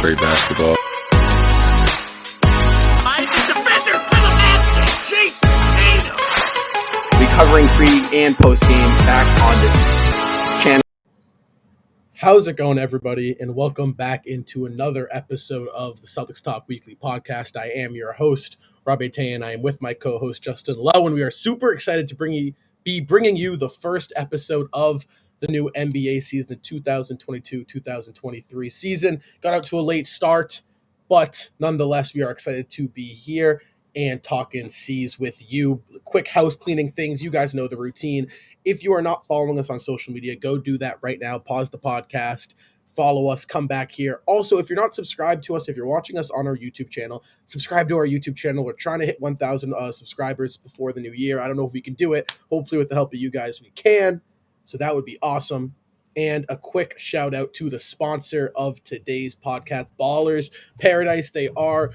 great basketball. Defender to the basket, Jayson Tatum. We're covering pre and post game back on this channel. How's it going, everybody? And welcome back into another episode of the Celtics Talk Weekly podcast. I am your host, ROBHAYTAYAN. I am with my co-host, Justin Lowe, and we are super excited to be bringing you the first episode of the new NBA season, the 2022-2023 season. Got out to a late start, but nonetheless, we are excited to be here and talking C's with you. Quick house cleaning things. You guys know the routine. If you are not following us on social media, go do that right now. Pause the podcast, follow us, come back here. Also, if you're not subscribed to us, if you're watching us on our YouTube channel, subscribe to our YouTube channel. We're trying to hit 1,000 subscribers before the new year. I don't know if we can do it. Hopefully, with the help of you guys, we can. So that would be awesome. And a quick shout out to the sponsor of today's podcast, Ballers Paradise. They are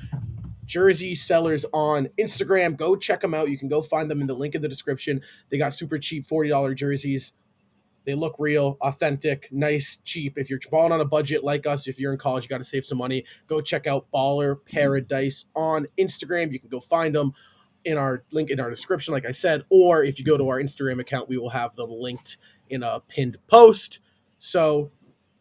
jersey sellers on Instagram. Go check them out. You can go find them in the link in the description. They got super cheap $40 jerseys. They look real, authentic, nice, cheap. If you're balling on a budget like us, if you're in college, you got to save some money. Go check out Baller Paradise on Instagram. You can go find them in our link in our description, like I said, or if you go to our Instagram account, we will have them linked in a pinned post. So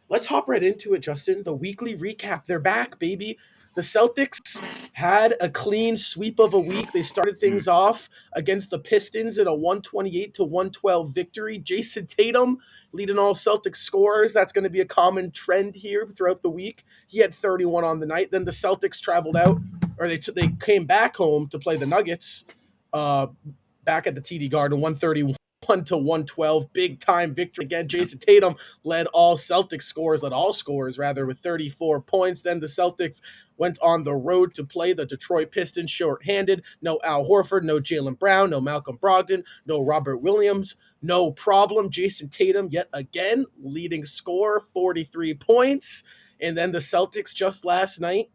let's hop right into it, Justin. The weekly recap. They're back, baby. The Celtics had a clean sweep of a week. They started things off against the Pistons in a 128-112 victory. Jayson Tatum leading all Celtics scorers. That's going to be a common trend here throughout the week. He had 31 on the night. Then the Celtics traveled out, or they came back home to play the Nuggets back at the TD Garden, 131-112, big time victory. Again, Jayson Tatum led all scorers with 34 points. Then the Celtics went on the road to play the Detroit Pistons short-handed. No Al Horford, no Jaylen Brown, no Malcolm Brogdon, no Robert Williams. No problem. Jayson Tatum yet again leading scorer, 43 points. And then the Celtics just last night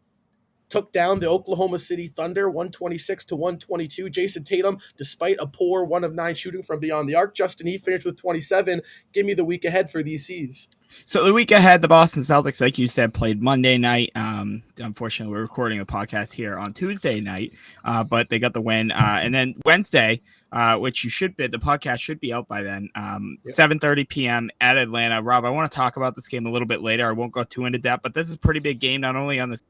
took down the Oklahoma City Thunder 126-122. Jayson Tatum, despite a poor 1 of 9 shooting from beyond the arc. Justin, he finished with 27. Give me the week ahead for these C's. So the week ahead, the Boston Celtics, like you said, played Monday night. Unfortunately, we're recording a podcast here on Tuesday night, but they got the win. And then Wednesday, which the podcast should be out by then, 7:30 p.m. at Atlanta. Rob, I want to talk about this game a little bit later. I won't go too into depth, but this is a pretty big game, not only on the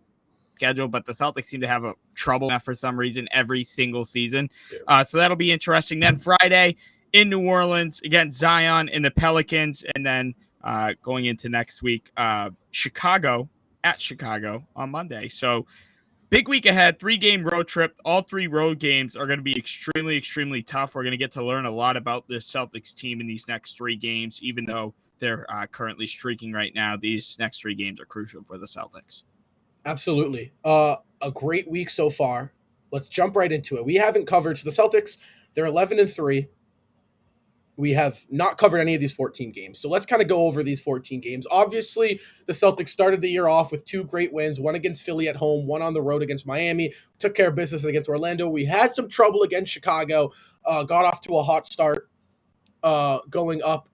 schedule, but the Celtics seem to have a trouble for some reason every single season. So that'll be interesting. Then Friday in New Orleans against Zion and the Pelicans, and then going into next week, Chicago on Monday. So big week ahead, 3-game road trip. All 3 road games are going to be extremely, extremely tough. We're going to get to learn a lot about the Celtics team in these next 3 games, even though they're currently streaking right now. These next 3 games are crucial for the Celtics. Absolutely. A great week so far. Let's jump right into it. We haven't covered, so the Celtics, they're 11-3. We have not covered any of these 14 games. So let's kind of go over these 14 games. Obviously, the Celtics started the year off with 2 great wins, one against Philly at home, one on the road against Miami. Took care of business against Orlando. We had some trouble against Chicago, got off to a hot start, going up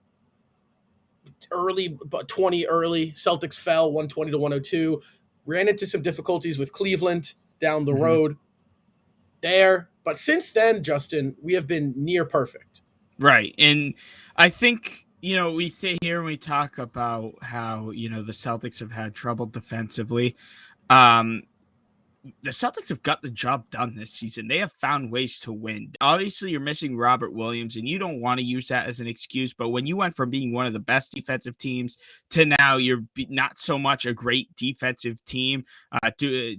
early, 20 early. Celtics fell 120-102. Ran into some difficulties with Cleveland down the road there. But since then, Justin, we have been near perfect. Right. And I think, we sit here and we talk about how, the Celtics have had trouble defensively. The Celtics have got the job done this season. They have found ways to win. Obviously, you're missing Robert Williams, and you don't want to use that as an excuse. But when you went from being one of the best defensive teams to now you're not so much a great defensive team,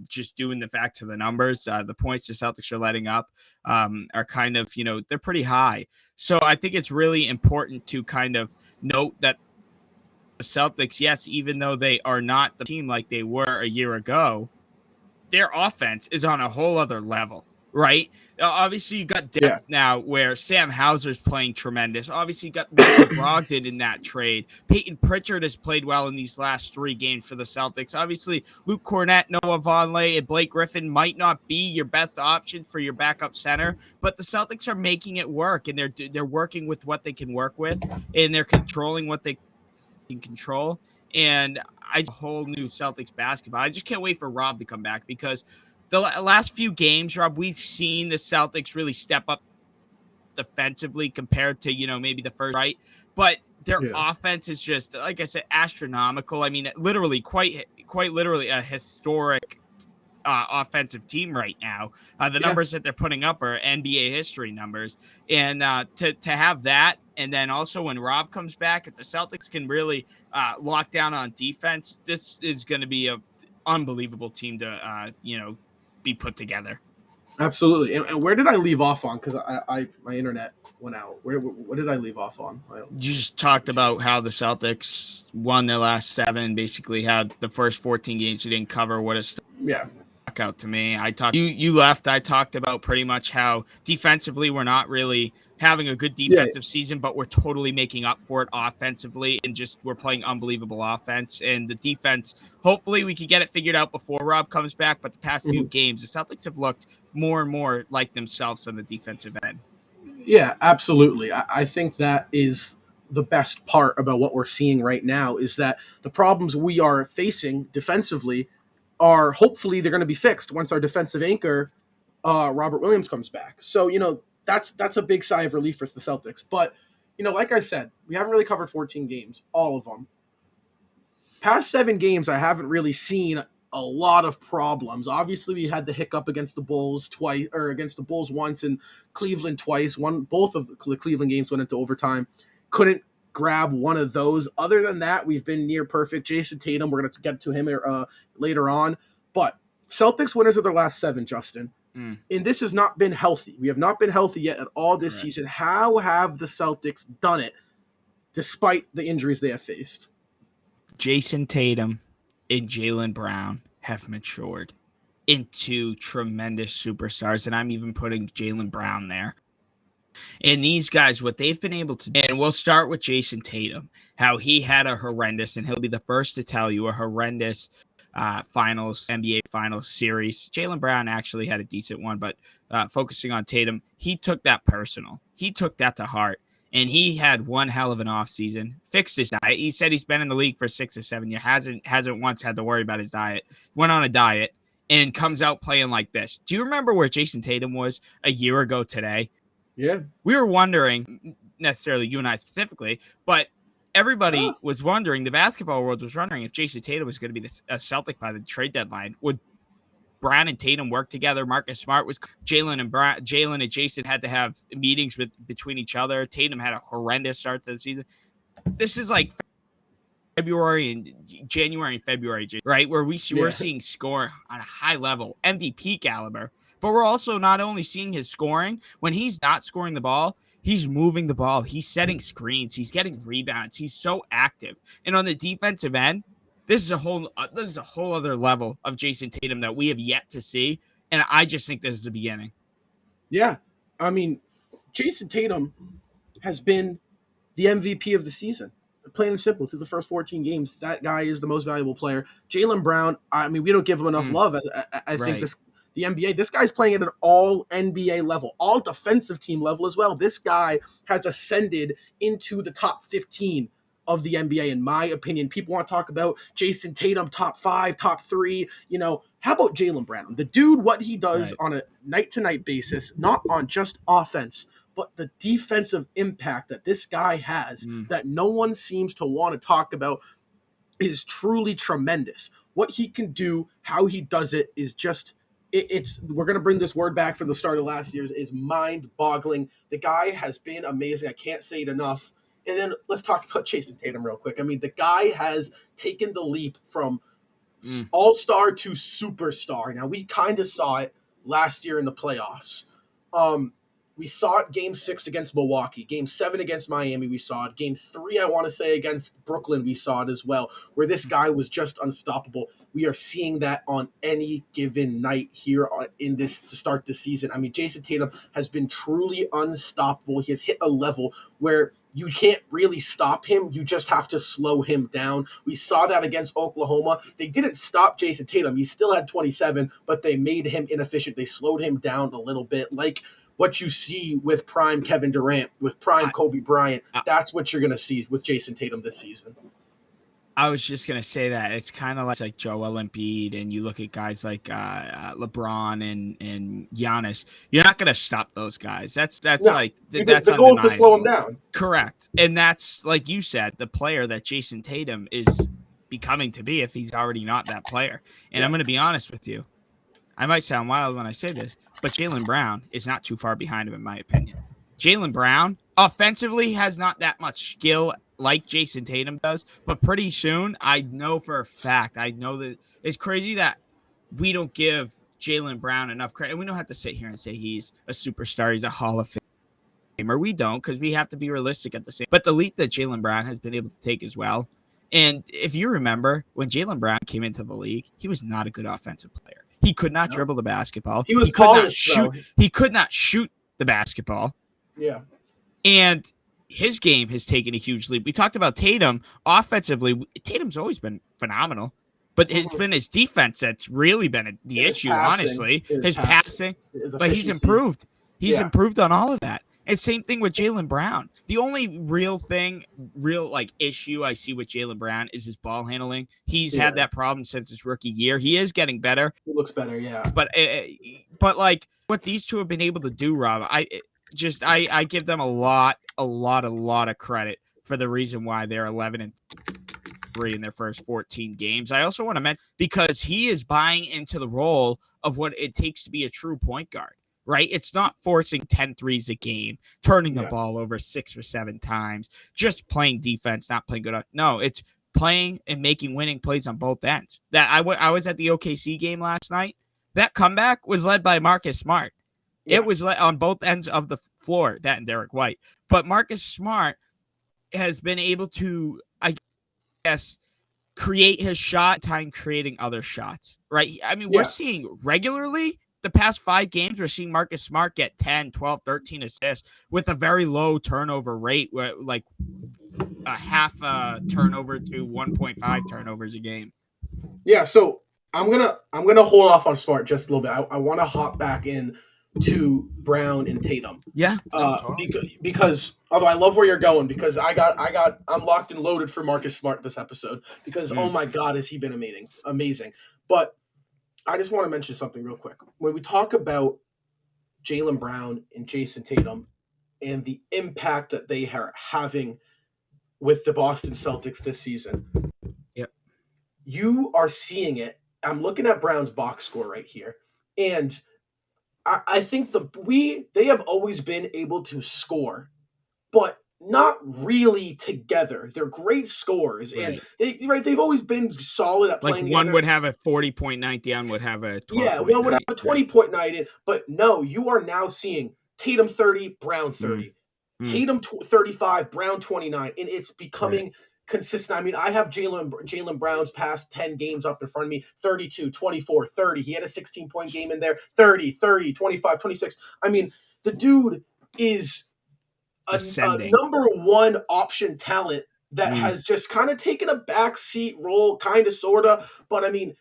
just doing the fact to the numbers, the points the Celtics are letting up are kind of, they're pretty high. So I think it's really important to kind of note that the Celtics, yes, even though they are not the team like they were a year ago, their offense is on a whole other level, right? Obviously, you got depth now where Sam Hauser's playing tremendous. Obviously, you got Malcolm Brogdon in that trade. Peyton Pritchard has played well in these last 3 games for the Celtics. Obviously, Luke Cornett, Noah Vonleh, and Blake Griffin might not be your best option for your backup center, but the Celtics are making it work, and they're working with what they can work with, and they're controlling what they can control. And I whole new Celtics basketball. I just can't wait for Rob to come back because the last few games, Rob, we've seen the Celtics really step up defensively compared to, maybe the first, right? But their offense is just, like I said, astronomical. I mean, literally quite literally a historic offensive team right now. The numbers that they're putting up are NBA history numbers. And to have that, and then also when Rob comes back, if the Celtics can really lock down on defense, this is going to be a unbelievable team to, be put together. Absolutely. And where did I leave off on? Because I my internet went out. What did I leave off on? You just talked about how the Celtics won their last 7, basically had the first 14 games you didn't cover. What a stuck out to me. You left. I talked about pretty much how defensively we're not really having a good defensive season, but we're totally making up for it offensively, and just we're playing unbelievable offense. And the defense, hopefully we can get it figured out before Rob comes back. But the past few games, the Celtics have looked more and more like themselves on the defensive end. Yeah, absolutely. I think that is the best part about what we're seeing right now, is that the problems we are facing defensively are hopefully they're going to be fixed once our defensive anchor, Robert Williams, comes back. So, that's a big sigh of relief for the Celtics. But, like I said, we haven't really covered 14 games, all of them. Past 7 games, I haven't really seen a lot of problems. Obviously, we had the hiccup against the Bulls twice, or against the Bulls once, and Cleveland twice. Both of the Cleveland games went into overtime. Couldn't grab one of those. Other than that, we've been near perfect. Jayson Tatum, we're going to get to him later on. But Celtics winners of their last 7, Justin. And this has not been healthy. We have not been healthy yet at all this season. How have the Celtics done it despite the injuries they have faced? Jayson Tatum and Jaylen Brown have matured into tremendous superstars, and I'm even putting Jaylen Brown there. And these guys, what they've been able to do, and we'll start with Jayson Tatum, how he had a horrendous, and he'll be the first to tell you, a horrendous NBA Finals series. Jaylen Brown actually had a decent one, but focusing on Tatum, he took that personal. He took that to heart, and he had one hell of an offseason, fixed his diet. He said he's been in the league for 6 or 7 years, hasn't once had to worry about his diet, went on a diet, and comes out playing like this. Do you remember where Jayson Tatum was a year ago today? Yeah. We were wondering, necessarily you and I specifically, but everybody was wondering, the basketball world was wondering if Jayson Tatum was going to be a Celtic by the trade deadline. Would Brown and Tatum work together? Marcus Smart was Jaylen and Jayson had to have meetings between each other. Tatum had a horrendous start to the season. This is like January and February, right? Where we're seeing score on a high level, MVP caliber. But we're also not only seeing his scoring, when he's not scoring the ball, he's moving the ball. He's setting screens. He's getting rebounds. He's so active. And on the defensive end, this is a whole other level of Jayson Tatum that we have yet to see. And I just think this is the beginning. Yeah. I mean, Jayson Tatum has been the MVP of the season. Plain and simple, through the first 14 games, that guy is the most valuable player. Jaylen Brown, I mean, we don't give him enough love. I think the NBA, this guy's playing at an all NBA level, all defensive team level as well. This guy has ascended into the top 15 of the NBA, in my opinion. People want to talk about Jayson Tatum, top 5, top 3. How about Jaylen Brown? The dude, what he does on a night-to-night basis, not on just offense, but the defensive impact that this guy has that no one seems to want to talk about is truly tremendous. What he can do, how he does it is just... we're going to bring this word back from the start of last year's, is mind-boggling. The guy has been amazing. I can't say it enough. And then let's talk about Jayson Tatum real quick. I mean, the guy has taken the leap from all-star to superstar. Now, we kind of saw it last year in the playoffs. We saw it Game 6 against Milwaukee. Game 7 against Miami, we saw it. Game 3, I want to say, against Brooklyn, we saw it as well, where this guy was just unstoppable. We are seeing that on any given night here in this to start the season. I mean, Jayson Tatum has been truly unstoppable. He has hit a level where you can't really stop him. You just have to slow him down. We saw that against Oklahoma. They didn't stop Jayson Tatum. He still had 27, but they made him inefficient. They slowed him down a little bit. Like what you see with prime Kevin Durant, with prime Kobe Bryant, that's what you're going to see with Jayson Tatum this season. I was just gonna say that it's kind of like Joel Embiid, and you look at guys like LeBron and Giannis. You're not gonna stop those guys. That's No, that's the goal is to slow him undeniable. down. Correct, and that's like you said, the player that Jayson Tatum is becoming to be if he's already not that player. And Yeah. I'm gonna be honest with you. I might sound wild when I say this, but Jaylen Brown is not too far behind him, in my opinion. Jaylen Brown offensively has not that much skill like Jayson Tatum does, but pretty soon, I know for a fact, I know that it's crazy that we don't give Jaylen Brown enough credit. And we don't have to sit here and say he's a superstar, he's a Hall of Famer. We don't, because we have to be realistic at the same. But the leap that Jaylen Brown has been able to take as well. And if you remember, when Jaylen Brown came into the league, he was not a good offensive player. He could not dribble the basketball. He was could not polished, shoot. though. He could not shoot the basketball. Yeah. And his game has taken a huge leap. We talked about Tatum offensively. Tatum's always been phenomenal, but it's been his defense that's really been the issue, honestly. His passing. But he's improved. He's improved on all of that. And same thing with Jaylen Brown. The only real issue I see with Jaylen Brown is his ball handling. He's had that problem since his rookie year. He is getting better. He looks better, yeah. But like what these two have been able to do, Rob, I give them a lot of credit for the reason why they're 11-3 in their first 14 games. I also want to mention because he is buying into the role of what it takes to be a true point guard. Right? It's not forcing 10 threes a game, turning the ball over 6 or 7 times, just playing defense, not playing good. No, it's playing and making winning plays on both ends. That I was at the OKC game last night. That comeback was led by Marcus Smart. Yeah. It was led on both ends of the floor, that and Derek White. But Marcus Smart has been able to, I guess, create his shot, time creating other shots. Right? I mean, we're seeing regularly the past 5 games, we're seeing Marcus Smart get 10, 12, 13 assists with a very low turnover rate, like a half turnover to 1.5 turnovers a game. Yeah, so I'm gonna hold off on Smart just a little bit. I want to hop back in to Brown and Tatum. Yeah, because although I love where you're going, because I'm locked and loaded for Marcus Smart this episode because oh my God, has he been amazing. But I just want to mention something real quick. When we talk about Jaylen Brown and Jayson Tatum and the impact that they are having with the Boston Celtics this season, you are seeing it. I'm looking at Brown's box score right here, and I think they have always been able to score, but not really together. They're great scorers, and they've always been solid at playing. Like one would have a 40-point night, the other would have a 12-point one would have a 20-point night. But no, you are now seeing Tatum 30, Brown 30, Tatum 35, Brown 29, and it's becoming consistent. I mean, I have Jaylen Brown's past 10 games up in front of me: 32, 24, 30. He had a 16-point game in there: 30, 25, 26. I mean, the dude is a number one option talent that has just kind of taken a backseat role, kind of, sort of. But I mean,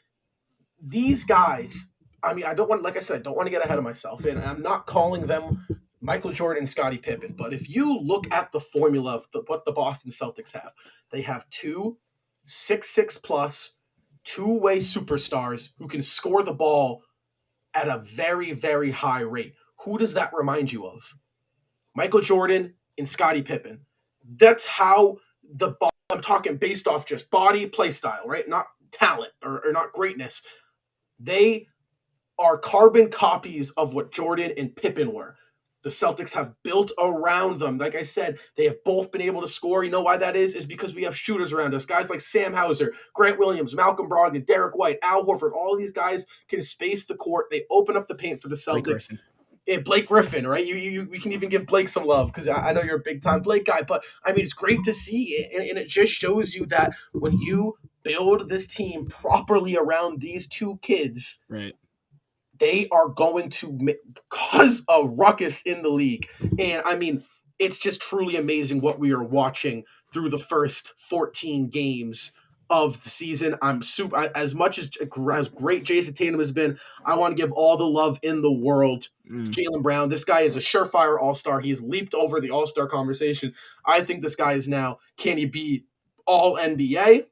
these guys, I mean, I don't want to get ahead of myself, and I'm not calling them Michael Jordan and Scottie Pippen. But if you look at the formula of what the Boston Celtics have, they have 2 6'6" plus two-way superstars who can score the ball at a very, very high rate. Who does that remind you of? Michael Jordan and Scottie Pippen. That's how I'm talking based off just body, play style, right? Not talent or not greatness. They are carbon copies of what Jordan and Pippen were. The Celtics have built around them. Like I said, they have both been able to score. You know why that is? Is because we have shooters around us. Guys like Sam Hauser, Grant Williams, Malcolm Brogdon, Derek White, Al Horford. All these guys can space the court. They open up the paint for the Celtics. Blake Griffin, right? We can even give Blake some love because I know you're a big-time Blake guy. But, I mean, it's great to see. And it just shows you that when you build this team properly around these two kids, they are going to cause a ruckus in the league. And, I mean, it's just truly amazing what we are watching through the first 14 games of the season. I'm super, as much as great Jayson Tatum has been, I want to give all the love in the world to Jaylen Brown. This guy is a surefire all-star. He's leaped over the all-star conversation. I think this guy is now, can he be all NBA?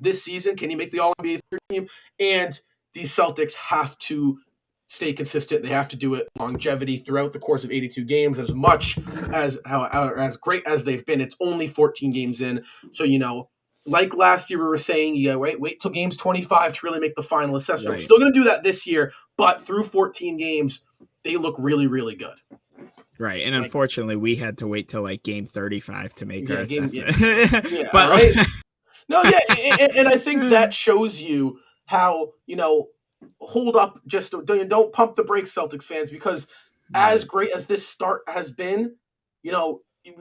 this season? Can he make the All-NBA third team? And these Celtics have to stay consistent. They have to do it longevity throughout the course of 82 games. As much as great as they've been, it's only 14 games in. So, like last year we were saying, wait till games 25 to really make the final assessment. Right. We're still going to do that this year, but through 14 games, they look really, really good. Right, and unfortunately, we had to wait till like game 35 to make our assessment. But right. No, yeah, and I think that shows you how hold up, just don't pump the brakes, Celtics fans, because as great as this start has been,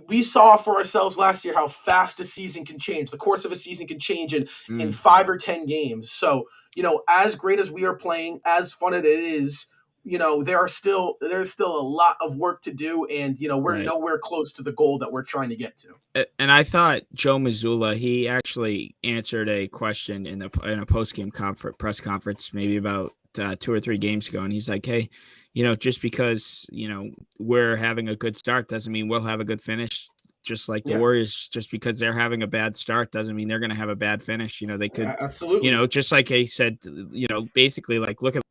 we saw for ourselves last year how fast a season can change. The course of a season can change in 5 or 10 games. So as great as we are playing, as fun as it is, there's still a lot of work to do, and we're nowhere close to the goal that we're trying to get to. And I thought Joe Mazzulla, he actually answered a question in a post-game press conference maybe about 2 or 3 games ago, and he's like, hey, just because we're having a good start doesn't mean we'll have a good finish. Just like the Warriors, just because they're having a bad start doesn't mean they're going to have a bad finish. They could absolutely, just like he said, basically, like, look at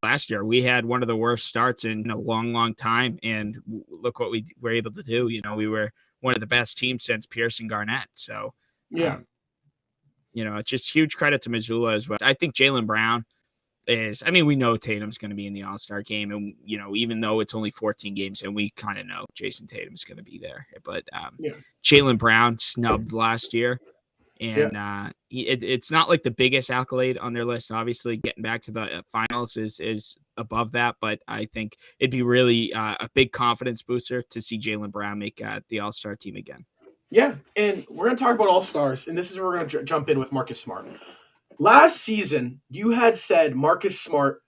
last year. We had one of the worst starts in a long, long time, and look what we were able to do. We were one of the best teams since Pierce and Garnett. So, it's just huge credit to Mazzulla as well. I think Jaylen Brown we know Tatum's going to be in the All-Star game, and, even though it's only 14 games, and we kind of know Jayson Tatum's going to be there, but Jaylen Brown snubbed last year. And it's not like the biggest accolade on their list. Obviously, getting back to the finals is above that, but I think it'd be really a big confidence booster to see Jaylen Brown make the All-Star team again. Yeah, and we're going to talk about All-Stars, and this is where we're going to jump in with Marcus Smart. Last season, you had said Marcus Smart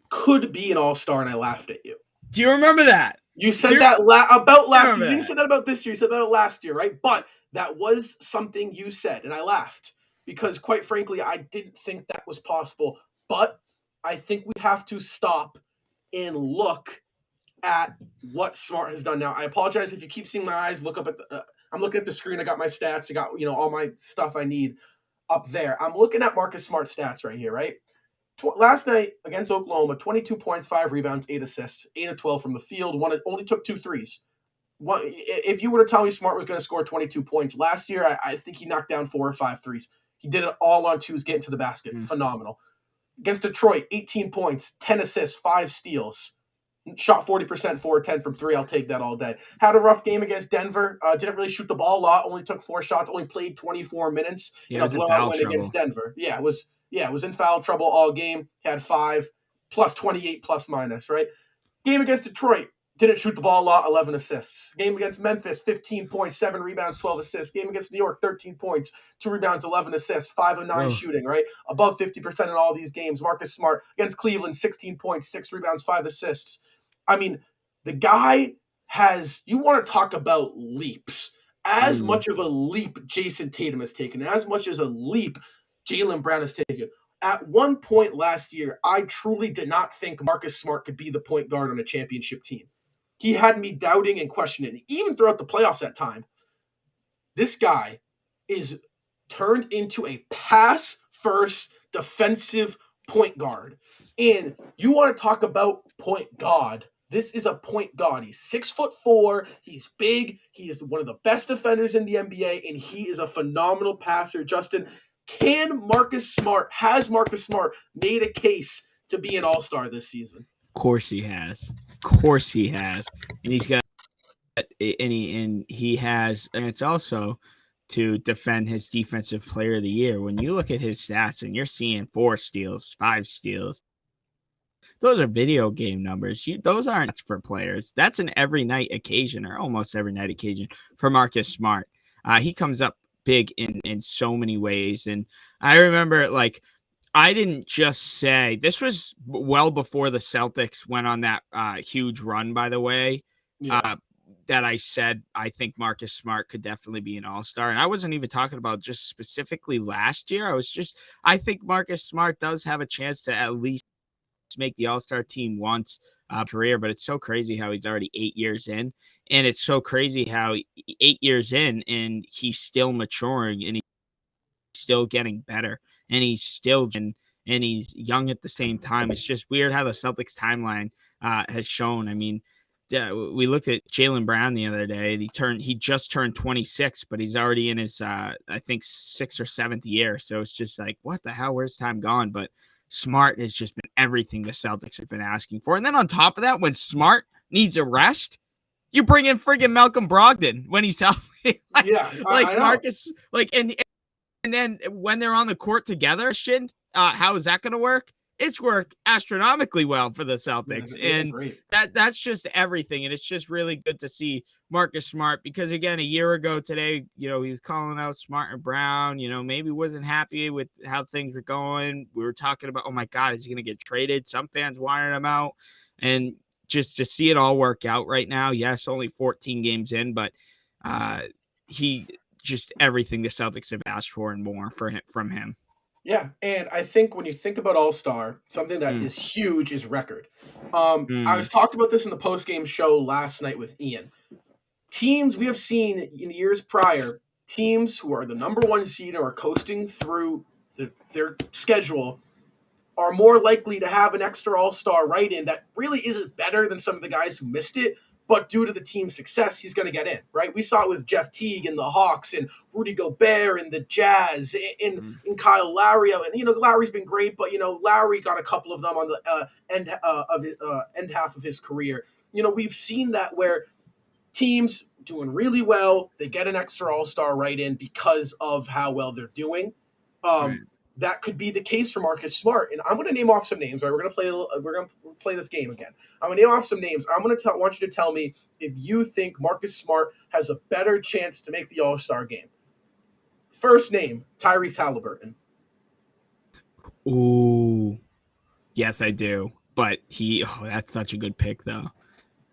could be an All-Star, and I laughed at you. Do you remember that? You said that about last year. You didn't say that about this year. You said that about last year, right? But that was something you said, and I laughed because, quite frankly, I didn't think that was possible. But I think we have to stop and look at what Smart has done. Now, I apologize if you keep seeing my eyes look up at the I'm looking at the screen. I got my stats. I got, all my stuff I need up there. I'm looking at Marcus Smart stats right here, right? Last night against Oklahoma, 22 points, 5 rebounds, 8 assists, 8 of 12 from the field. Only took 2 threes. If you were to tell me Smart was going to score 22 points last year, I think he knocked down 4 or 5 threes. He did it all on twos, getting to the basket. Phenomenal. Against Detroit, 18 points, 10 assists, 5 steals. Shot 40%, 4 or 10 from 3. I'll take that all day. Had a rough game against Denver. Didn't really shoot the ball a lot. Only took 4 shots. Only played 24 minutes in a blowout win against Denver. It was in foul trouble all game. Had 5 plus 28 plus minus, right? Game against Detroit. Didn't shoot the ball a lot, 11 assists. Game against Memphis, 15 points, 7 rebounds, 12 assists. Game against New York, 13 points, 2 rebounds, 11 assists, 5 of 9 shooting, right? Above 50% in all these games. Marcus Smart against Cleveland, 16 points, 6 rebounds, 5 assists. The guy has, you want to talk about leaps. As much of a leap Jayson Tatum has taken, as much as a leap Jaylen Brown has taken. At one point last year, I truly did not think Marcus Smart could be the point guard on a championship team. He had me doubting and questioning, even throughout the playoffs at time. This guy is turned into a pass-first defensive point guard. And you want to talk about point guard. This is a point guard. He's 6'4". He's big. He is one of the best defenders in the NBA, and he is a phenomenal passer. Justin, has Marcus Smart made a case to be an All-Star this season? Of course he has. And he's got, and he has, and it's also to defend his defensive player of the year. When you look at his stats and you're seeing 4 steals, 5 steals, those are video game numbers. Those aren't for players. That's an every night occasion, or almost every night occasion for Marcus Smart. He comes up big in so many ways. And I remember, I didn't just say, this was well before the Celtics went on that huge run, by the way, that I said I think Marcus Smart could definitely be an All-Star. And I wasn't even talking about just specifically last year. I think Marcus Smart does have a chance to at least make the All-Star team once career, but it's so crazy how he's already 8 years in, and it's so crazy how 8 years in and he's still maturing and he's still getting better, and he's young at the same time. It's just weird how the Celtics timeline has shown. I mean, we looked at Jaylen Brown the other day. He just turned 26, but he's already in his I think 6th or 7th year. So it's just like, what the hell? Where's time gone? But Smart has just been everything the Celtics have been asking for. And then on top of that, when Smart needs a rest, you bring in friggin' Malcolm Brogdon when he's healthy. I Marcus, and then when they're on the court together, how is that going to work? It's worked astronomically well for the Celtics. And that's just everything. And it's just really good to see Marcus Smart, because again, a year ago today, he was calling out Smart and Brown, maybe wasn't happy with how things were going. We were talking about, oh my God, is he going to get traded? Some fans wanted him out. And just to see it all work out right now. Yes, only 14 games in, but he just everything the Celtics have asked for and more from him. Yeah, and I think when you think about All-Star, something that is huge is record. I was talking about this in the post-game show last night with Ian. Teams we have seen in years prior, teams who are the number one seed or are coasting through their schedule, are more likely to have an extra All-Star write-in that really isn't better than some of the guys who missed it, but due to the team's success, he's going to get in, right? We saw it with Jeff Teague and the Hawks and Rudy Gobert and the Jazz and Kyle Lowry. And, Lowry's been great, but, Lowry got a couple of them on the end half of his career. We've seen that where teams doing really well, they get an extra All-Star write-in because of how well they're doing. That could be the case for Marcus Smart, and I'm going to name off some names. Right, we're going to play this game again. I'm going to name off some names. I want you to tell me if you think Marcus Smart has a better chance to make the All-Star game. First name, Tyrese Halliburton. Ooh, yes, I do. But that's such a good pick, though.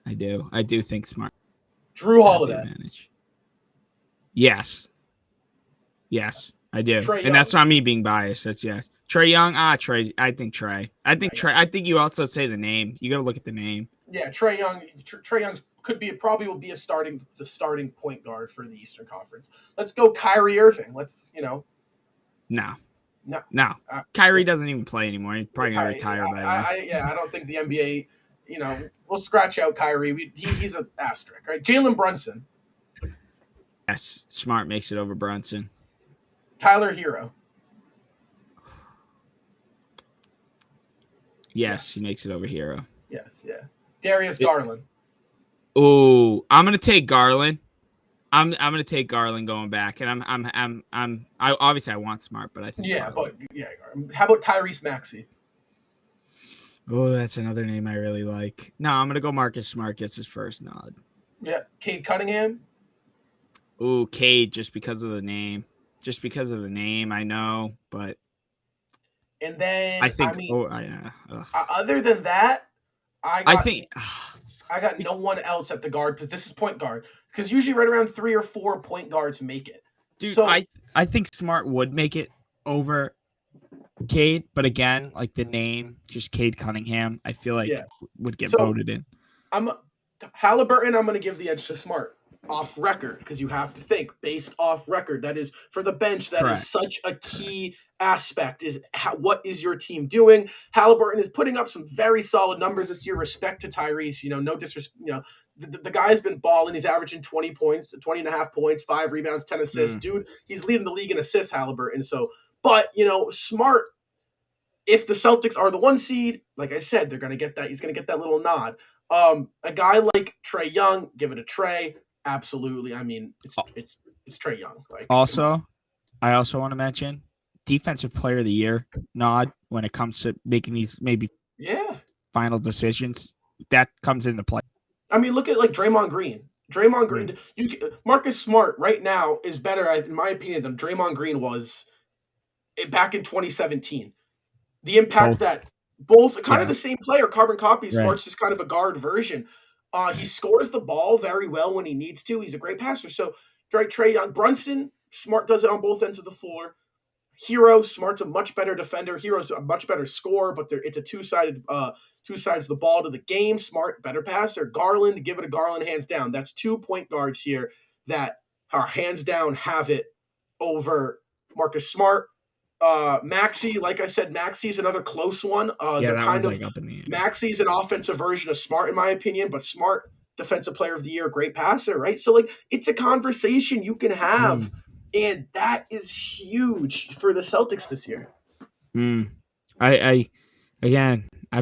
I do think Smart. Drew Holiday. Yes, I do. And that's not me being biased. That's yes. Trae Young. Trae. I think Trae. I think you also say the name. You got to look at the name. Yeah, Trae Young. Trae Young probably will be the starting point guard for the Eastern Conference. Let's go Kyrie Irving. No. Kyrie doesn't even play anymore. He's probably gonna retire by then. I don't think the NBA. We'll scratch out Kyrie. He's an asterisk, right? Jalen Brunson. Yes, Smart makes it over Brunson. Tyler Hero. Yes, he makes it over Hero. Yes, yeah. Darius Garland. Oh, I'm gonna take Garland. I'm gonna take Garland going back, and I obviously I want Smart, but I think How about Tyrese Maxey? Oh, that's another name I really like. No, I'm gonna go Marcus Smart gets his first nod. Yeah, Cade Cunningham. Oh, Cade, just because of the name. I know, but and then other than that, I got no one else at the guard, because this is point guard. Because usually right around 3 or 4 point guards make it. Dude, so, I think Smart would make it over Cade, but again, like the name, just Cade Cunningham, I feel like would get voted in. Halliburton, I'm going to give the edge to Smart. Off record, because you have to think based off record. That is for the bench. That Correct. Is such a key aspect. Is what is your team doing? Halliburton is putting up some very solid numbers this year. Respect to Tyrese. No disrespect. The guy's been balling. He's averaging 20 points, 20 and a half points, 5 rebounds, 10 assists. Dude, he's leading the league in assists. Halliburton. So, but Smart. If the Celtics are the 1 seed, like I said, they're gonna get that. He's gonna get that little nod. A guy like Trae Young, give it a Trae. Absolutely. I mean, it's Trae Young. I also want to mention Defensive Player of the Year nod when it comes to making these maybe final decisions. That comes into play. I mean, look at like Draymond Green. Marcus Smart right now is better, in my opinion, than Draymond Green was back in 2017. The impact that both kind of the same player, carbon copies. Right. Smart's just kind of a guard version. He scores the ball very well when he needs to. He's a great passer. So, Trae Young, Brunson, Smart does it on both ends of the floor. Hero, Smart's a much better defender. Hero's a much better scorer, but it's a two sides of the ball to the game. Smart, better passer. Garland, give it a Garland hands down. That's 2 point guards here that are hands down have it over Marcus Smart, Maxey. Like I said, Maxey's another close one. Yeah, They're that kind one's of like up in the air. Maxey's an offensive version of Smart, in my opinion, but Smart, defensive player of the year, great passer, right? So like it's a conversation you can have, and that is huge for the Celtics this year. I'm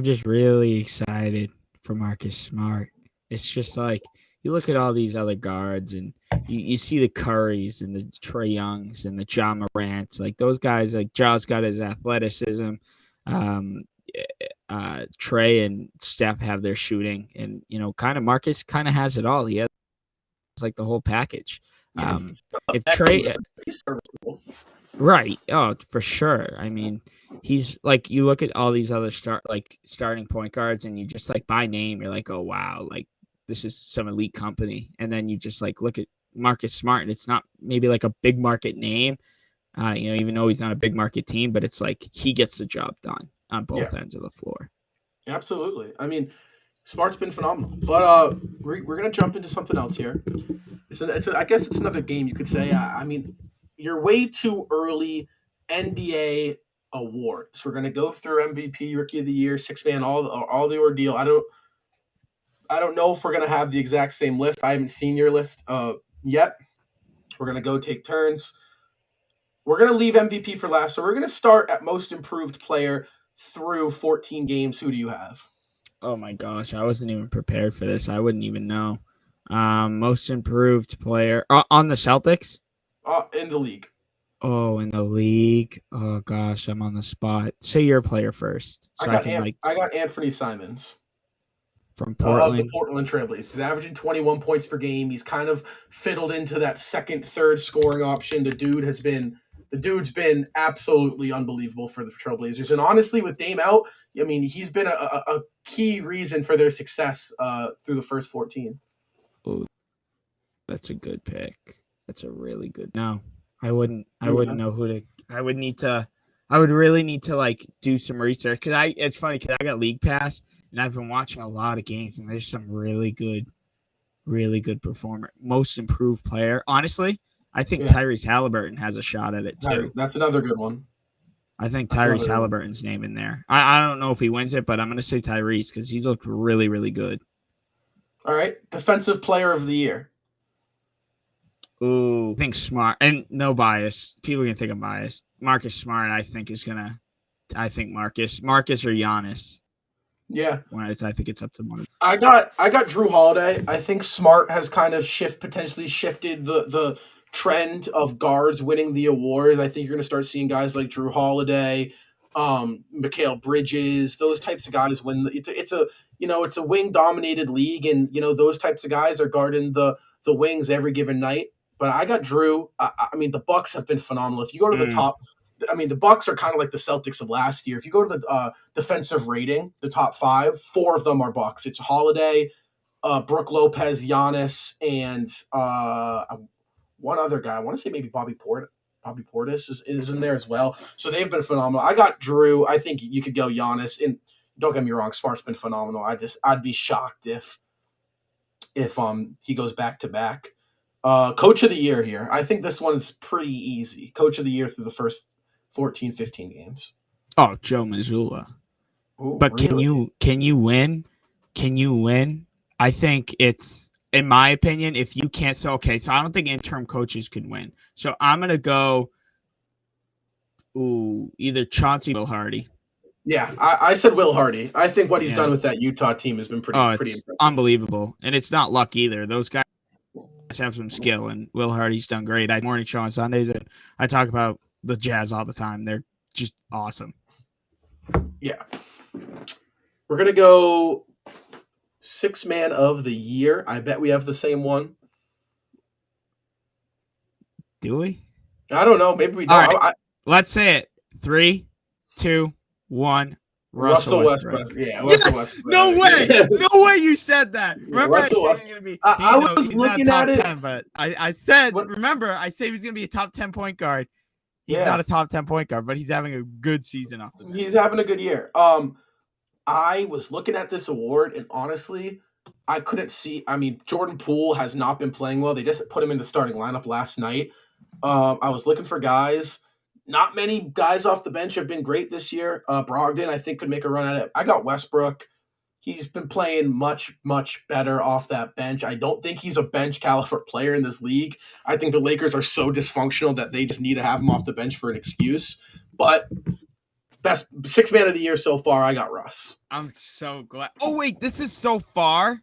just really excited for Marcus Smart. It's just like you look at all these other guards and you see the Currys and the Trae Youngs and the John Morants. Like those guys, like Ja's got his athleticism. Trae and Steph have their shooting, and kind of Marcus kind of has it all. He has like the whole package. Yes. If Trae, He's serviceable. right? Oh, for sure. I mean, he's like you look at all these other starting point guards, and you just like by name, you're like, oh wow, like this is some elite company. And then you just like look at Marcus Smart, and it's not maybe like a big market name, even though he's not a big market team, but it's like he gets the job done on both ends of the floor. Absolutely. I mean, Smart's been phenomenal. But we're gonna jump into something else here. I guess it's another game you could say. I mean, you're way too early NBA awards. We're gonna go through MVP, Rookie of the Year, Six Man, all the ordeal. I don't know if we're gonna have the exact same list. I haven't seen your list yet. We're gonna go take turns. We're gonna leave MVP for last, so we're gonna start at Most Improved Player through 14 games. Who do you have? Oh my gosh, I wasn't even prepared for this. I wouldn't even know. Most improved player on the Celtics? In the league. Oh, in the league. Oh gosh, I'm on the spot. Say your player first. So I got Anthony Simons from of Portland. the Portland Trailblazers. He's averaging 21 points per game. He's kind of fiddled into that second, third scoring option. The dude's been absolutely unbelievable for the Trailblazers. And honestly, with Dame out, I mean, he's been a key reason for their success through the first 14. Oh, that's a good pick. That's a really good. No, I wouldn't know who to. I would really need to like do some research because it's funny because I got League Pass and I've been watching a lot of games and there's some really good performer. Most improved player. Honestly, I think Tyrese Halliburton has a shot at it too. That's another good one. I think Tyrese Halliburton's name in there. I don't know if he wins it, but I'm going to say Tyrese because he's looked really, really good. All right. Defensive Player of the Year. Ooh, I think Smart. And no bias. People can think I'm biased. Marcus Smart, I think, is going to – I think Marcus or Giannis. Yeah. I think it's up to one. I got Drew Holiday. I think Smart has kind of potentially shifted the trend of guards winning the award. I think you're going to start seeing guys like Drew Holiday, Mikal Bridges, those types of guys win. It's a wing dominated league, and those types of guys are guarding the wings every given night. But I got Drew. I mean, the Bucks have been phenomenal. If you go to the top, I mean, the Bucks are kind of like the Celtics of last year. If you go to the defensive rating, the top 5, 4 of them are Bucks. It's Holiday, Brook Lopez, Giannis, and one other guy. I want to say maybe Bobby Portis is in there as well. So they've been phenomenal. I got Drew. I think you could go Giannis. And don't get me wrong, Smart's been phenomenal. I'd be shocked if he goes back to back. Coach of the Year here. I think this one's pretty easy. Coach of the Year through the first 14, 15 games. Oh, Joe Mazzulla. Ooh, but really? Can you win? I think it's, in my opinion, if you can't. So I don't think interim coaches could win. So I'm gonna go. Either Chauncey or Will Hardy. Yeah, I said Will Hardy. I think what he's done with that Utah team has been pretty impressive. Unbelievable, and it's not luck either. Those guys have some skill, and Will Hardy's done great. I morning show on Sundays, and I talk about the Jazz all the time. They're just awesome. Yeah, we're gonna go 6 Man of the Year. I bet we have the same one. Do we? I don't know. Maybe we don't. Right. Let's say it. 3, 2, 1. Russell Westbrook. Yeah, Russell Westbrook. No way. No way you said that. Remember, I was looking at it. 10, but I said, remember, I said he was going to be a top 10 point guard. He's not a top 10 point guard, but he's having a good season off the bench. He's having a good year. I was looking at this award, and honestly, I couldn't see. I mean, Jordan Poole has not been playing well. They just put him in the starting lineup last night. I was looking for guys. not many guys off the bench have been great this year. Brogdon, I think, could make a run at it. I got Westbrook. He's been playing much, much better off that bench. I don't think he's a bench caliber player in this league. I think the Lakers are so dysfunctional that they just need to have him off the bench for an excuse. But best six man of the year so far, I got Russ. I'm so glad. Oh, wait, this is so far?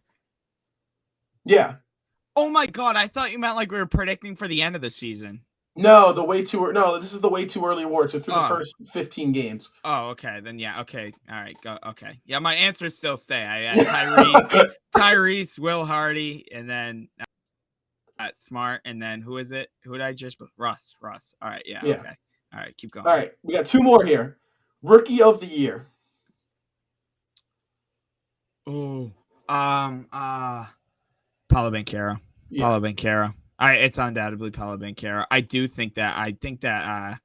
Yeah. Oh, my God. I thought you meant like we were predicting for the end of the season. No, this is the way too early award. So through the first 15 games. Oh, okay. Then yeah, okay. All right, go. Okay. Yeah, my answers still stay. I had Tyrese, Will Hardy, and then Smart, and then who is it? Who did I just Russ. All right, yeah. Okay. All right, keep going. All right, we got two more here. Rookie of the year. Oh. Paulo Banchero. Yeah. Paulo Banchero. It's undoubtedly Paulo Banchero. I think that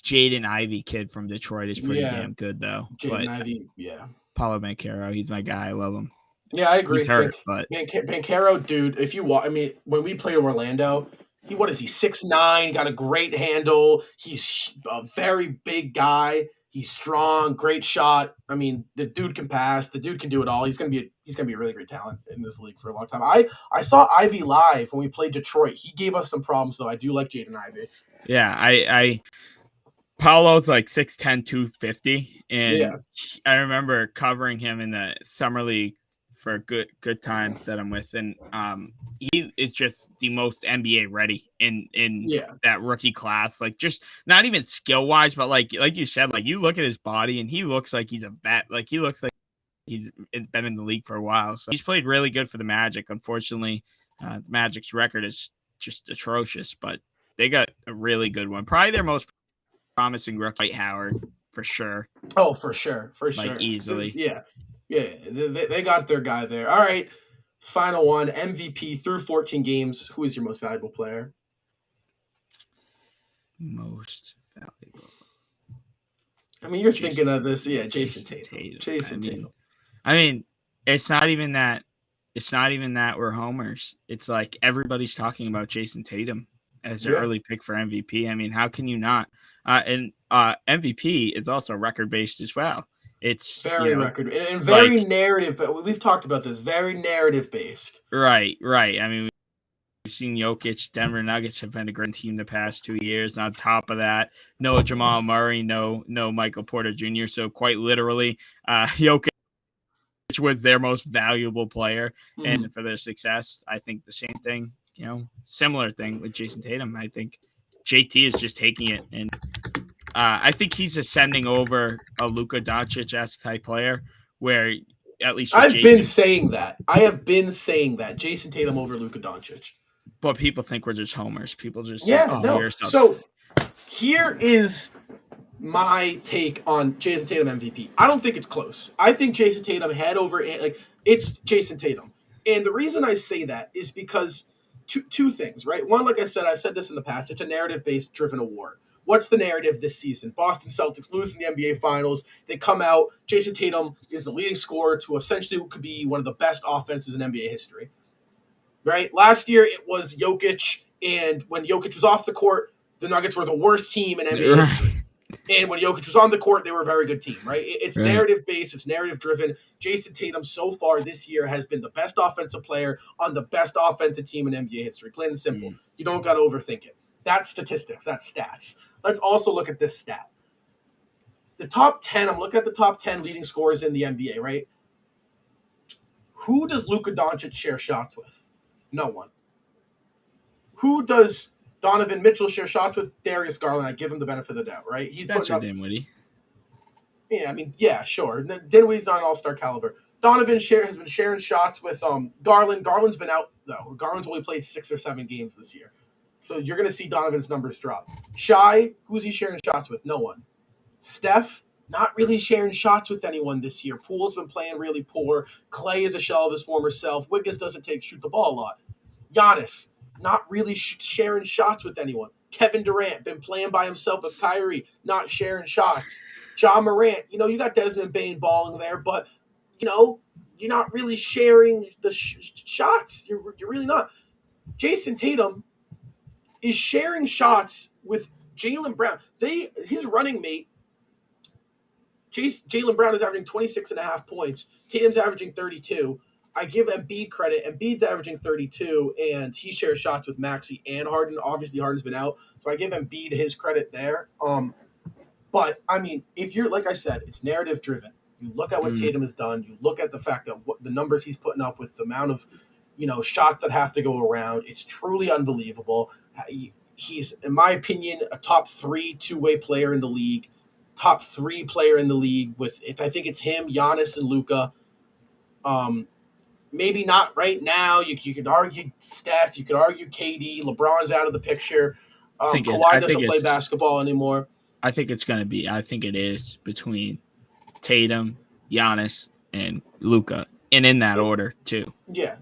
Jaden Ivey kid from Detroit is pretty damn good though. Jaden Ivey, yeah. Paulo Banchero, he's my guy. I love him. Yeah, I agree. He's hurt, but Banchero, dude, if you watch, I mean, when we played Orlando, what is he? 6'9", got a great handle. He's a very big guy. He's strong, great shot. I mean, the dude can pass. The dude can do it all. He's gonna be a really great talent in this league for a long time. I saw Ivy live when we played Detroit. He gave us some problems though. I do like Jaden Ivey. Yeah, I Paulo's like 6'10", 250, and I remember covering him in the summer league for a good time that I'm with, and he is just the most NBA ready in that rookie class. Like, just not even skill wise, but like you said, like you look at his body and he looks like he's a vet. Like he looks like he's been in the league for a while. So he's played really good for the Magic. Unfortunately, the Magic's record is just atrocious, but they got a really good one. Probably their most promising rookie, Howard, for sure. Oh, for sure. Like easily. Yeah. They got their guy there. All right. Final one, MVP through 14 games. Who is your most valuable player? Most valuable. I mean, you're thinking of this. Yeah, Jayson Tatum. Jayson Tatum. I mean, it's not even that we're homers. It's like everybody's talking about Jayson Tatum as an early pick for MVP. I mean, how can you not? And MVP is also record-based as well. It's very record and very narrative, but we've talked about this. Very narrative-based. Right. I mean, we've seen Jokic. Denver Nuggets have been a great team the past 2 years. On top of that, no Jamal Murray, no Michael Porter Jr. So quite literally, Jokic was their most valuable player, and for their success, I think the same thing. Similar thing with Jayson Tatum. I think JT is just taking it, and I think he's ascending over a Luka Doncic-esque type player, where at least I have been saying that Jayson Tatum over Luka Doncic. But people think we're just homers. People just So here is my take on Jayson Tatum MVP. I don't think it's close. I think Jayson Tatum head over it's Jayson Tatum, and the reason I say that is because two things, right? One, like I said, I've said this in the past. It's a narrative-based driven award. What's the narrative this season? Boston Celtics losing the NBA Finals. They come out. Jayson Tatum is the leading scorer to essentially what could be one of the best offenses in NBA history. Right? Last year, it was Jokic, and when Jokic was off the court, the Nuggets were the worst team in NBA history. And when Jokic was on the court, they were a very good team, right? It's narrative-based. It's narrative-driven. Jayson Tatum so far this year has been the best offensive player on the best offensive team in NBA history. Plain and simple. You don't got to overthink it. That's statistics. That's stats. Let's also look at this stat. The top 10, I'm looking at the top 10 leading scorers in the NBA, right? Who does Luka Doncic share shots with? No one. Who does Donovan Mitchell share shots with? Darius Garland. I give him the benefit of the doubt, right? He's Spencer Dinwiddie. Yeah, I mean, yeah, sure. Dinwiddie's not an all-star caliber. Donovan has been sharing shots with Garland. Garland's been out, though. Garland's only played 6 or 7 games this year. So you're going to see Donovan's numbers drop. Shai, who's he sharing shots with? No one. Steph, not really sharing shots with anyone this year. Poole's been playing really poor. Clay is a shell of his former self. Wiggins doesn't shoot the ball a lot. Giannis, not really sharing shots with anyone. Kevin Durant, been playing by himself with Kyrie, not sharing shots. Ja Morant, you got Desmond Bane balling there, but, you're not really sharing the shots. You're really not. Jayson Tatum is sharing shots with Jaylen Brown, his running mate, Jaylen Brown is averaging 26.5 points. Tatum's averaging 32. I give Embiid credit. Embiid's averaging 32, and he shares shots with Maxey and Harden. Obviously, Harden's been out, so I give Embiid his credit there. But I mean, if you're like I said, it's narrative driven. You look at what Tatum has done. You look at the fact that the numbers he's putting up with the amount of, shots that have to go around. It's truly unbelievable. He's, in my opinion, a top 3 two-way player in the league. Top 3 player in the league I think it's him, Giannis, and Luka. Maybe not right now. You could argue Steph. You could argue KD. LeBron's out of the picture. Kawhi doesn't play basketball anymore. I think it is between Tatum, Giannis, and Luka, and in that order too. Yeah.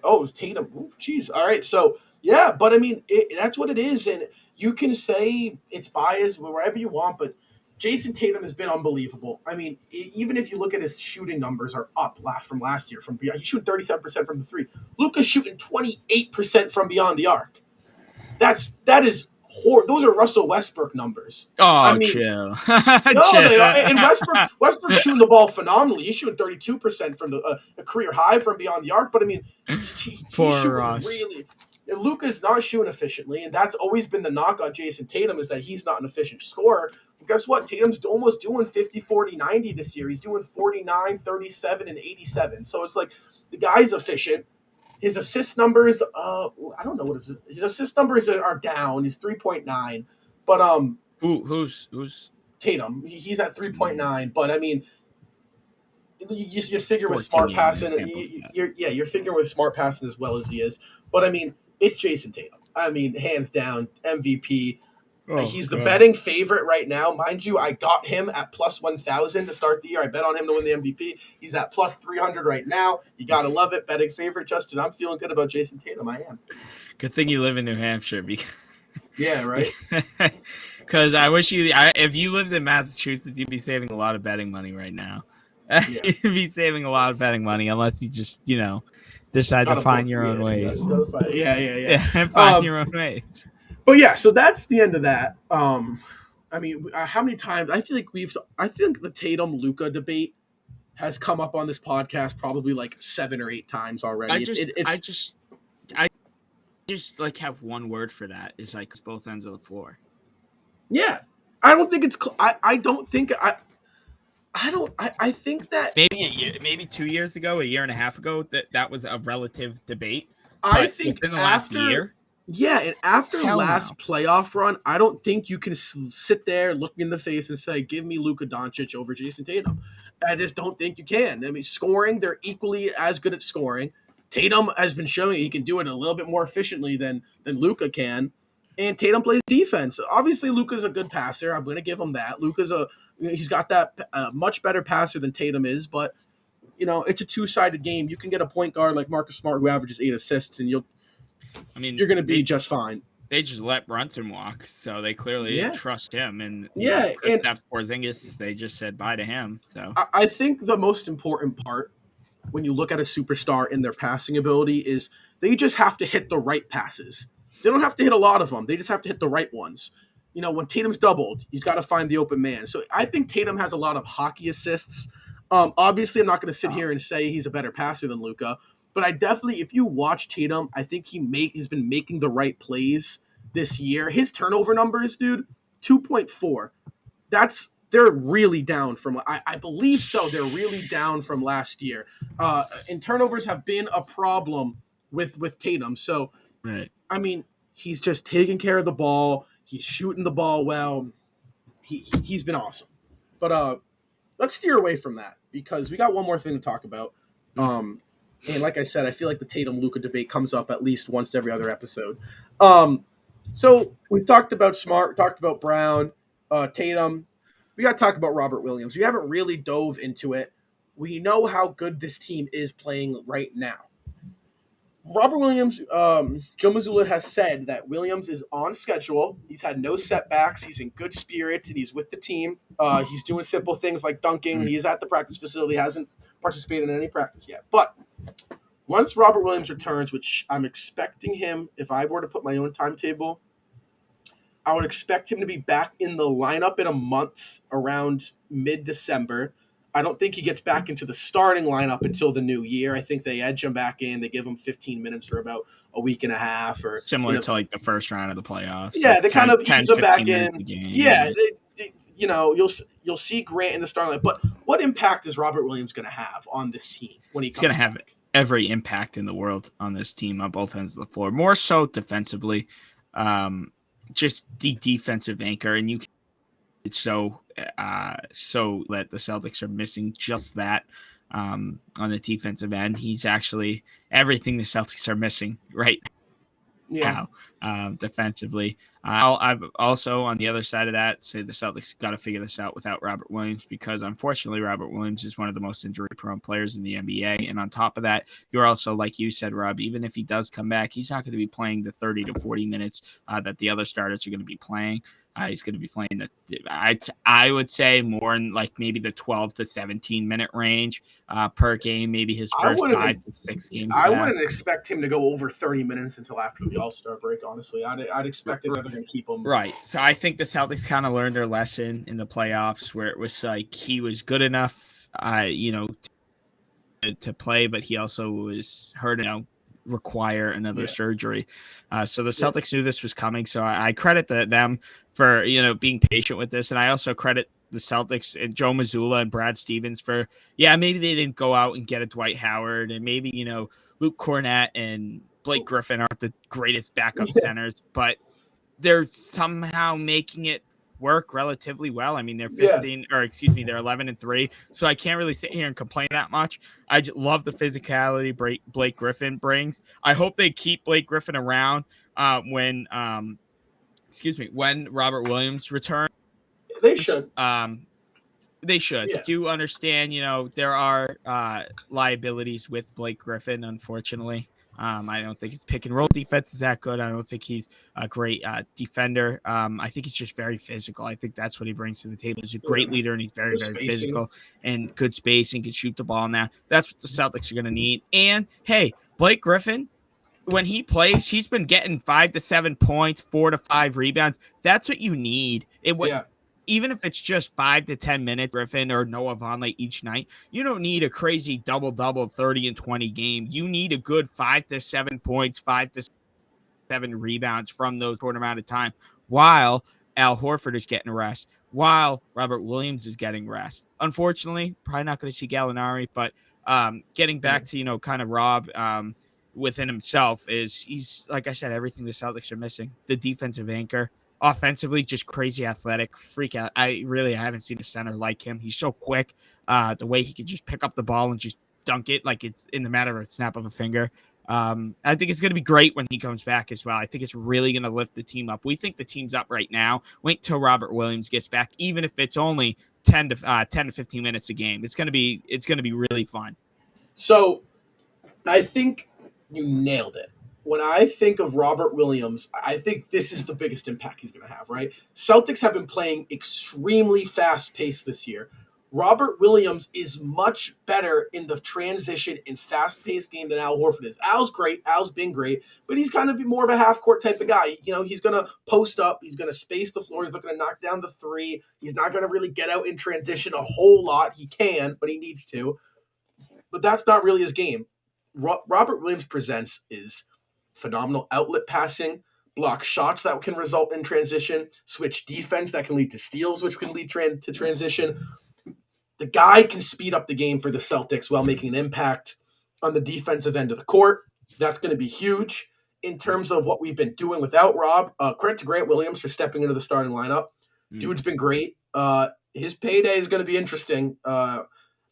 Oh, it's Tatum. Jeez. All right. So yeah, but I mean, that's what it is, and you can say it's biased wherever you want, but Jayson Tatum has been unbelievable. I mean, even if you look at his shooting numbers are up from last year. He's shooting 37% from the three. Luka's shooting 28% from beyond the arc. That is horrible. Those are Russell Westbrook numbers. Oh, I mean, chill. No, they are. And Westbrook's shooting the ball phenomenally. He's shooting 32% from a career high from beyond the arc. But I mean, he's shooting really. And Luka's not shooting efficiently, and that's always been the knock on Jayson Tatum is that he's not an efficient scorer. But guess what? Tatum's almost doing 50, 40, 90 this year. He's doing 49, 37, and 87. So it's like the guy's efficient. His assist numbers, I don't know what his assist numbers are down. He's 3.9, but who's Tatum? He's at 3.9, but I mean, you figure with smart passing, you're figuring with smart passing as well as he is. But I mean, it's Jayson Tatum. I mean, hands down MVP. He's the betting favorite right now. Mind you, I got him at plus 1,000 to start the year. I bet on him to win the MVP. He's at plus 300 right now. You got to love it. Betting favorite, Justin. I'm feeling good about Jayson Tatum. I am. Good thing you live in New Hampshire. Yeah, right? Because I wish if you lived in Massachusetts, you'd be saving a lot of betting money right now. Yeah. You'd be saving a lot of betting money unless you just, decide to find your own ways. Yeah. Find your own ways. But yeah, so that's the end of that. I mean, how many times I think the Tatum Luka debate has come up on this podcast probably like 7 or 8 times already. I just like have one word for that. It's like both ends of the floor. Yeah, I don't think it's. I don't think I think that maybe 2 years ago, a year and a half ago, that was a relative debate. I think within the last year. Yeah, and after last playoff run, I don't think you can sit there, look me in the face, and say, give me Luka Doncic over Jayson Tatum. I just don't think you can. I mean, scoring, they're equally as good at scoring. Tatum has been showing he can do it a little bit more efficiently than Luka can. And Tatum plays defense. Obviously, Luka's a good passer. I'm going to give him that. He's got that much better passer than Tatum is, but, it's a two-sided game. You can get a point guard like Marcus Smart who averages 8 assists, and you're going to be just fine. They just let Brunson walk, so they clearly didn't trust him. And Kristaps Porzingis, they just said bye to him. So I think the most important part when you look at a superstar in their passing ability is they just have to hit the right passes. They don't have to hit a lot of them. They just have to hit the right ones. When Tatum's doubled, he's got to find the open man. So I think Tatum has a lot of hockey assists. Obviously, I'm not going to sit here and say he's a better passer than Luka. But I definitely, if you watch Tatum, I think he's been making the right plays this year. His turnover numbers, dude, 2.4. They're really down from, I believe so. They're really down from last year. And turnovers have been a problem with Tatum. So, right. I mean, he's just taking care of the ball. He's shooting the ball well. He's been awesome. But let's steer away from that because we got one more thing to talk about. And like I said, I feel like the Tatum-Luka debate comes up at least once every other episode. So we've talked about Smart, talked about Brown, Tatum. We got to talk about Robert Williams. We haven't really dove into it. We know how good this team is playing right now. Robert Williams, Joe Mazzulla has said that Williams is on schedule. He's had no setbacks. He's in good spirits, and he's with the team. He's doing simple things like dunking. He is at the practice facility, hasn't participated in any practice yet. But once Robert Williams returns, which I'm expecting him, if I were to put my own timetable, I would expect him to be back in the lineup in a month around mid-December. I don't think he gets back into the starting lineup until the new year. I think they edge him back in. They give him 15 minutes for about a week and a half, or Similar to like the first round of the playoffs, yeah, like they kind of 10, ease him back 15 minutes a in. game. Yeah, you'll see Grant in the starting line. But what impact is Robert Williams going to have on this team when he He's comes going to have back? every impact in the world on this team on both ends of the floor, more so defensively. Just the defensive anchor, and you can so that the Celtics are missing just that on the defensive end. He's actually everything the Celtics are missing right Yeah, now, defensively. I've also, on the other side of that, say the Celtics got to figure this out without Robert Williams, because unfortunately Robert Williams is one of the most injury-prone players in the NBA. And on top of that, you're also, like you said, Rob, even if he does come back, he's not going to be playing the 30 to 40 minutes that the other starters are going to be playing. He's going to be playing I would say more in like maybe the 12 to 17 minute range per game, maybe his first 5 to 6 games I back. wouldn't expect him to go over 30 minutes until after the All-Star break, honestly. I'd expect that they're going to keep him. Right. So I think the Celtics kind of learned their lesson in the playoffs, where it was like he was good enough, to play, but he also was hurt, require another surgery. So the Celtics knew this was coming. So I credit them for, being patient with this. And I also credit the Celtics and Joe Mazzulla and Brad Stevens for, maybe they didn't go out and get a Dwight Howard, and maybe, Luke Cornett and Blake Griffin aren't the greatest backup centers, but they're somehow making it work relatively well. I mean, they're 11-3. So I can't really sit here and complain that much. I just love the physicality Blake Griffin brings. I hope they keep Blake Griffin around when Robert Williams returns. They should. They should. Yeah. Do understand, there are liabilities with Blake Griffin, unfortunately. I don't think his pick and roll defense is that good. I don't think he's a great defender. I think he's just very physical. I think that's what he brings to the table. He's a great leader, and he's very, very physical and good spacing, can shoot the ball now. That's what the Celtics are going to need. And, hey, Blake Griffin, when he plays, he's been getting 5 to 7 points, 4 to 5 rebounds. That's what you need. Even if it's just 5 to 10 minutes, Griffin or Noah Vonleh each night, you don't need a crazy double-double 30 and 20 game. You need a good 5 to 7 points, 5 to 7 rebounds from those short amount of time, while Al Horford is getting rest, while Robert Williams is getting rest. Unfortunately, probably not going to see Gallinari, but getting back to, kind of Rob within himself he's, like I said, everything the Celtics are missing. The defensive anchor. Offensively, just crazy athletic, freak out. I haven't seen a center like him. He's so quick. The way he can just pick up the ball and just dunk it like it's in the matter of a snap of a finger. I think it's going to be great when he comes back as well. I think it's really going to lift the team up. We think the team's up right now. Wait till Robert Williams gets back, even if it's only 10 to 15 minutes a game. It's going to be really fun. So I think you nailed it. When I think of Robert Williams, I think this is the biggest impact he's going to have, right? Celtics have been playing extremely fast-paced this year. Robert Williams is much better in the transition and fast-paced game than Al Horford is. Al's great. Al's been great, but he's kind of more of a half-court type of guy. He's going to post up. He's going to space the floor. He's not going to knock down the three. He's not going to really get out in transition a whole lot. He can, but he needs to. But that's not really his game. Robert Williams presents is phenomenal outlet passing, block shots that can result in transition, switch defense that can lead to steals, which can lead to transition. The guy can speed up the game for the Celtics while making an impact on the defensive end of the court. That's going to be huge in terms of what we've been doing without Rob. Credit to Grant Williams for stepping into the starting lineup. Dude's been great. His payday is going to be interesting.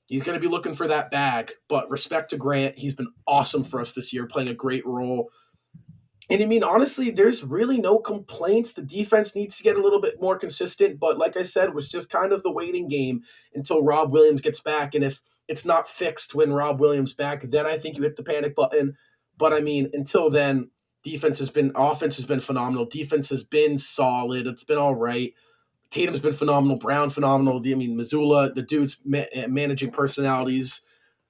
He's going to be looking for that bag, but respect to Grant. He's been awesome for us this year, playing a great role. And I mean, honestly, there's really no complaints. The defense needs to get a little bit more consistent, but like I said, it was just kind of the waiting game until Rob Williams gets back. And if it's not fixed when Rob Williams back, then I think you hit the panic button. But I mean, until then, offense has been phenomenal. Defense has been solid. It's been all right. Tatum's been phenomenal. Brown, phenomenal. I mean, Mazzulla, the dude's managing personalities,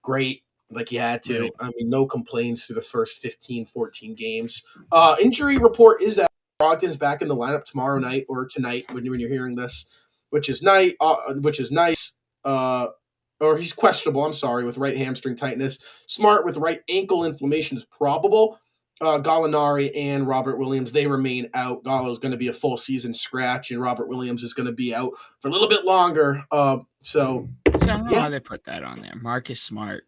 great. Like he had to. Right. I mean, no complaints through the first 15, 14 games. Injury report is out. Brogdon's back in the lineup tomorrow night or tonight when you're hearing this, which is nice. Or he's questionable. I'm sorry, with right hamstring tightness. Smart with right ankle inflammation is probable. Gallinari and Robert Williams, they remain out. Gallo's going to be a full season scratch, and Robert Williams is going to be out for a little bit longer. So I don't know how they put that on there. Marcus Smart,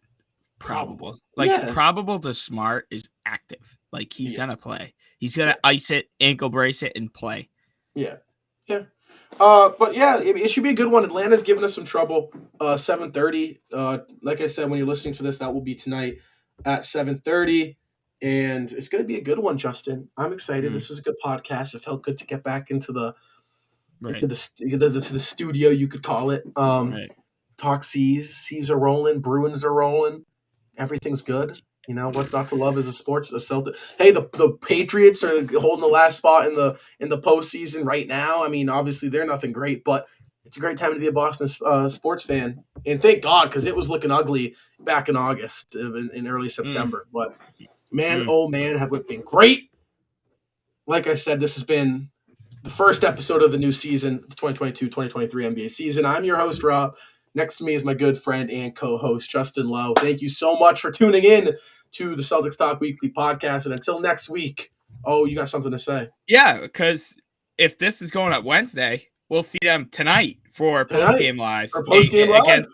probable. Probable to Smart is active. Like, he's going to play. He's going to ice it, ankle brace it, and play. Yeah. But yeah, it should be a good one. Atlanta's giving us some trouble. 7:30. Like I said, when you're listening to this, that will be tonight at 7:30. And it's going to be a good one, Justin. I'm excited. This was a good podcast. It felt good to get back into the studio, you could call it. Talk C's. C's are rolling. Bruins are rolling. Everything's good. You know, what's not to love is a Celtic. Hey, the Patriots are holding the last spot in the postseason right now. I mean, obviously they're nothing great, but it's a great time to be a Boston sports fan. And thank God, because it was looking ugly back in August, in early September. But man, oh man, have we been great. Like I said, this has been the first episode of the new season, the 2022-2023 NBA season. I'm your host, Rob. Next to me is my good friend and co-host, Justin Lowe. Thank you so much for tuning in to the Celtics Talk Weekly podcast. And until next week, you got something to say? Yeah, because if this is going up Wednesday, we'll see them tonight for post-game live. For post-game live?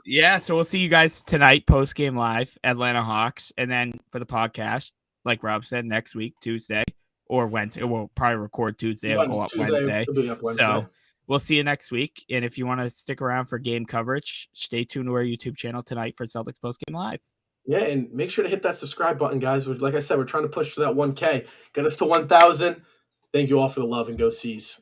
So we'll see you guys tonight, post-game live, Atlanta Hawks. And then for the podcast, like Rob said, next week, Tuesday or Wednesday. We'll probably record Tuesday. It'll go up Wednesday. So we'll see you next week. And if you want to stick around for game coverage, stay tuned to our YouTube channel tonight for Celtics Postgame Live. Yeah, and make sure to hit that subscribe button, guys. Like I said, we're trying to push for that 1K. Get us to 1,000. Thank you all for the love, and go C's.